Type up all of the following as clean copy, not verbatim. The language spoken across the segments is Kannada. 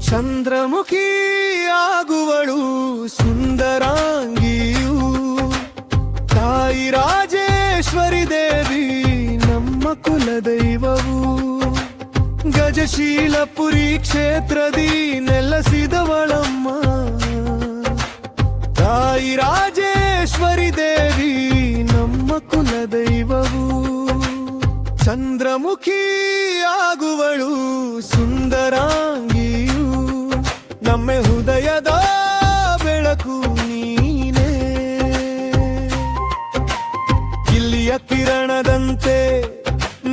ಚಂದ್ರಮುಖಿ ಆಗುವಳು ಸುಂದರಾಂಗಿಯು, ತಾಯಿ ರಾಜೇಶ್ವರಿ ದೇವಿ ನಮ್ಮ ಕುಲದೈವವು. ಗಜಶೀಲಪುರಿ ಕ್ಷೇತ್ರದಿ ನೆಲೆಸಿದವಳಮ್ಮ ತಾಯಿ ರಾಜೇಶ್ವರಿ ದೇವಿ ನಮ್ಮ ಕುಲದೈವವು. ಚಂದ್ರಮುಖಿ ಆಗುವಳು ಸುಂದರಾಂಗಿಯು, ನಮ್ಮ ಹೃದಯದ ಬೆಳಕು ನೀನೇ. ಇಲ್ಲಿಯ ಕಿರಣದಂತೆ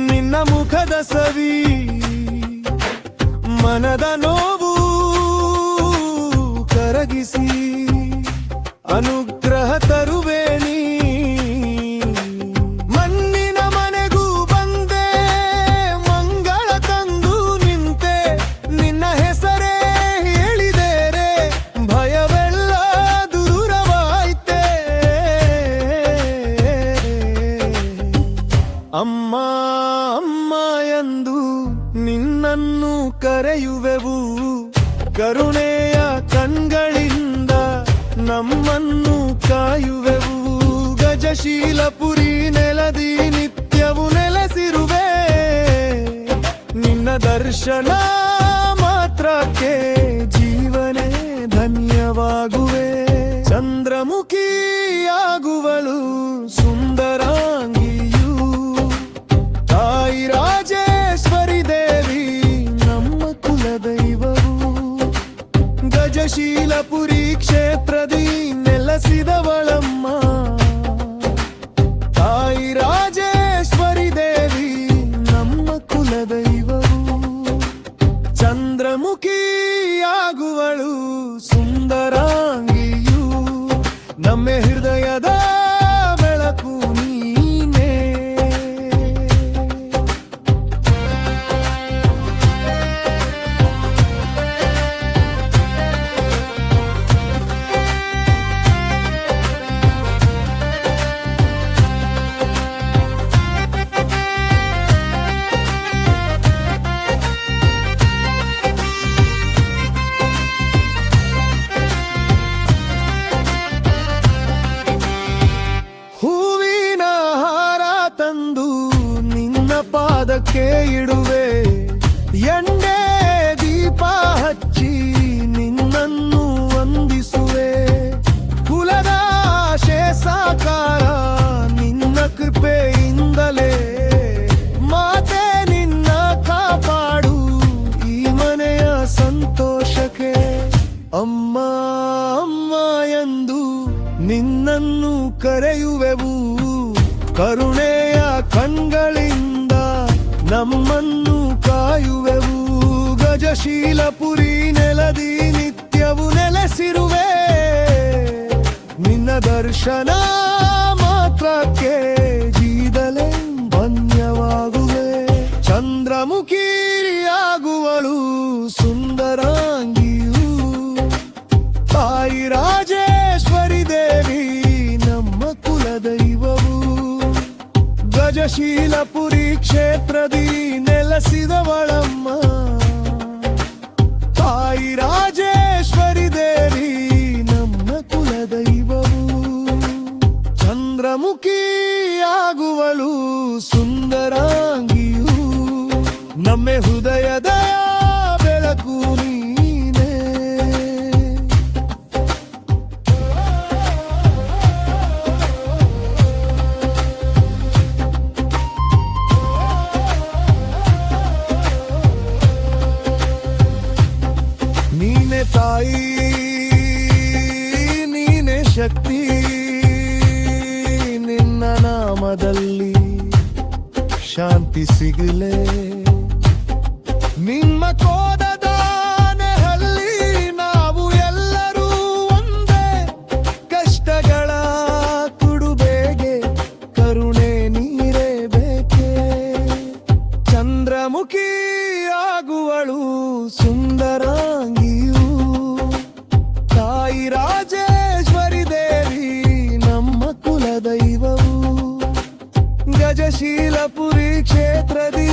ನಿನ್ನ ಮುಖದ ಸವಿ, ಮನದ ನೋವು ಕರಗಿಸಿ ಅನುಗ್ರಹ ತರುವೆ ನೀ. ಮಣ್ಣಿನ ಮನೆಗೂ ಬಂದೆ ಮಂಗಳ ತಂದು ನಿಂತೆ, ನಿನ್ನ ಹೆಸರೇ ಹೇಳಿದರೆ ಭಯವೆಲ್ಲ ದೂರವಾಯ್ತೆ. ಅಮ್ಮ ಅಮ್ಮ ಎಂದು ನಿನ್ನನ್ನು ಕರೆಯುವೆವು, ಕರುಣೆಯ ಕಣ್ಗಳಿಂದ ನಮ್ಮನ್ನು ಕಾಯುವೆವು. ಗಜಶೀಲಪುರಿ ನೆಲದಿ ನಿತ್ಯವು ನೆಲೆಸಿರುವೆ, ನಿನ್ನ ದರ್ಶನ ಮಾತ್ರಕ್ಕೆ ಜೀವನೇ ಧನ್ಯವಾಗುವೆ. ಚಂದ್ರಮುಖಿ ಆಗುವಳು ಸುಂದರಾಂಗಿಯು, ತಾಯಿ ರಾಜೇಶ್ವರಿ ದೇವಿ ನಮ್ಮ ಕುಲದೈವವು. ಗಜಶೀಲಪುರಿ ಕ್ಷೇತ್ರದಿ ನೆಲೆಸಿದವಳಮ್ಮ ತಾಯಿ ರಾಜೇಶ್ವರಿ ದೇವಿ ನಮ್ಮ ಕುಲದೈವವು. ಚಂದ್ರಮುಖಿ ಆಗುವಳು ಸುಂದರಾಂಗಿಯು, ನಮ್ಮ ಹೃದಯದ ಬೆಳಕು ನೀನೇ. ಹೂವಿನ ಹಾರ ತಂದು ನಿನ್ನ ಪಾದಕ್ಕೆ ಇಡುವೆ, ಎಣ್ಣೆ ದೀಪ ಹಚ್ಚಿ ನಿನ್ನನ್ನು ವಂದಿಸುವೆ. ಕುಲದ ಸಾಕಾರ ನಿನ್ನ ಕೃಪೆಯಿಂದಲೇ, ಮಾತೆ ನಿನ್ನ ಕಾಪಾಡು ಈ ಮನೆಯ ಸಂತೋಷಕ್ಕೆ. ಅಮ್ಮ ಅಮ್ಮ ಎಂದು ನಿನ್ನನ್ನು ಕರೆಯುವೆವು, ಕರುಣೆಯ ಕಣ್ಗಳಿಂದ ನಮ್ಮನ್ನು ಕಾಯುವೆವು. ಗಜಶೀಲಪುರಿ ನೆಲದಿ ನಿತ್ಯವು ನೆಲೆಸಿರುವೆ, ನಿನ್ನ ದರ್ಶನ ಮಾತ್ರಕ್ಕೆ ಜೀದಲೇ ಧನ್ಯವಾಗುವೆ. ಚಂದ್ರಮುಖಿ ಆಗುವಳು ಸುಂದರಾಂಗಿಯು, ತಾಯಿ ರಾಜೇಶ್ವರಿ ದೇವಿ ನಮ್ಮ ಕುಲದೈವವು. ಗಜಶೀಲಪುರಿ ಕ್ಷೇತ್ರದಿ ನೆಲೆಸಿದವಳಮ್ಮ ತಾಯಿ ರಾಜೇಶ್ವರಿ ದೇವಿ ನಮ್ಮ ಕುಲದೈವವು. ಚಂದ್ರಮುಖಿ ಆಗುವಳು ಸುಂದರಾಂಗಿಯು, ನಮ್ಮ ಹೃದಯದ ಬೆಳಕು ನೀನೇ. ನೀನೆ ತಾಯಿ ನೀನೆ ಶಕ್ತಿ, ನಿನ್ನ ನಾಮದಲ್ಲಿ ಶಾಂತಿ ಸಿಗಲೇ. ನಿಮ್ಮ ಕೋದದ ನೆರಳಲ್ಲಿ ನಾವು ಎಲ್ಲರೂ ಒಂದೇ, ಕಷ್ಟಗಳ ಕುಡುಬೇಗೆ ಕರುಣೆ ನೀರೇ ಬೇಕೆ. ಚಂದ್ರಮುಖಿ ಆಗುವಳು ಸುಂದರಾಂಗಿಯು, ತಾಯಿ ರಾಜೇಶ್ವರಿ ದೇವಿ ನಮ್ಮ ಕುಲದೈವ. ಕ್ಷೇತ್ರದಿ